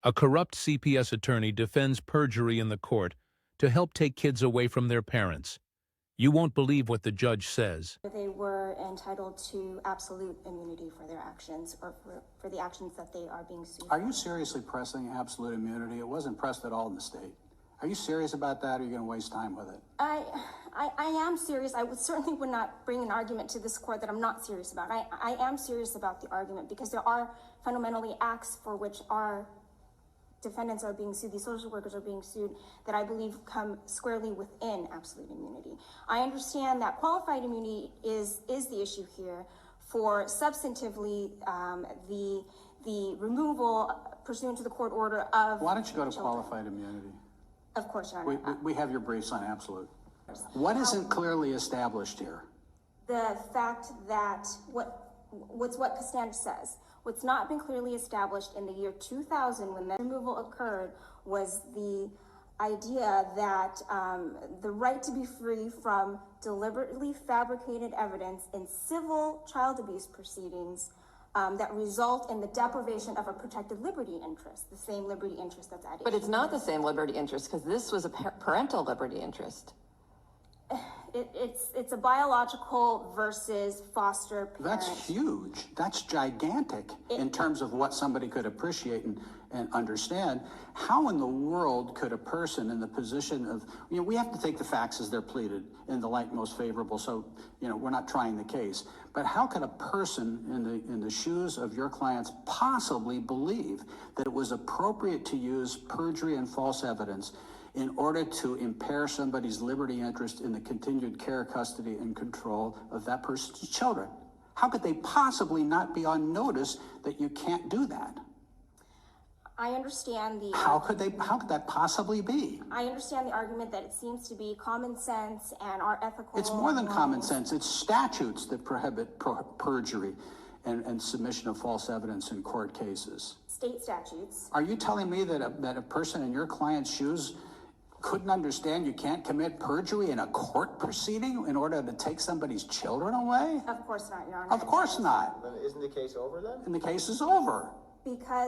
A corrupt CPS attorney defends perjury in the court to help take kids away from their parents. You won't believe what the judge says. They were entitled to absolute immunity for their actions, or for the actions that they are being sued for. Are you seriously pressing absolute immunity? It wasn't pressed at all in the state. Are you serious about that, or are you going to waste time with it? I am serious. I certainly would not bring an argument to this court that I'm not serious about. I am serious about the argument because there are fundamentally acts for which our defendants are being sued, these social workers are being sued, that I believe come squarely within absolute immunity. I understand that qualified immunity is the issue here for substantively the removal pursuant to the court order of. Why don't you go to qualified immunity? Of course, Your Honor. We have your briefs on absolute. What isn't clearly established here? The fact that what Costanza says. What's not been clearly established in the year 2000 when the removal occurred was the idea that the right to be free from deliberately fabricated evidence in civil child abuse proceedings that result in the deprivation of a protected liberty interest, the same liberty interest that's at issue. But it's not the same liberty interest because this was a parental liberty interest. It's a biological versus foster parent. That's huge. That's gigantic in terms of what somebody could appreciate and understand. How in the world could a person in the position of, we have to take the facts as they're pleaded in the light most favorable, so, we're not trying the case. But how could a person in the shoes of your clients possibly believe that it was appropriate to use perjury and false evidence in order to impair somebody's liberty interest in the continued care, custody, and control of that person's children? How could they possibly not be on notice that you can't do that? I understand the... How could that possibly be? I understand the argument that it seems to be common sense and our ethical... It's more than common sense. It's statutes that prohibit perjury and submission of false evidence in court cases. State statutes. Are you telling me that a person in your client's shoes couldn't understand you can't commit perjury in a court proceeding in order to take somebody's children away? Of course not, Your Honor. Of course not. Then isn't the case over then? And the case is over. Because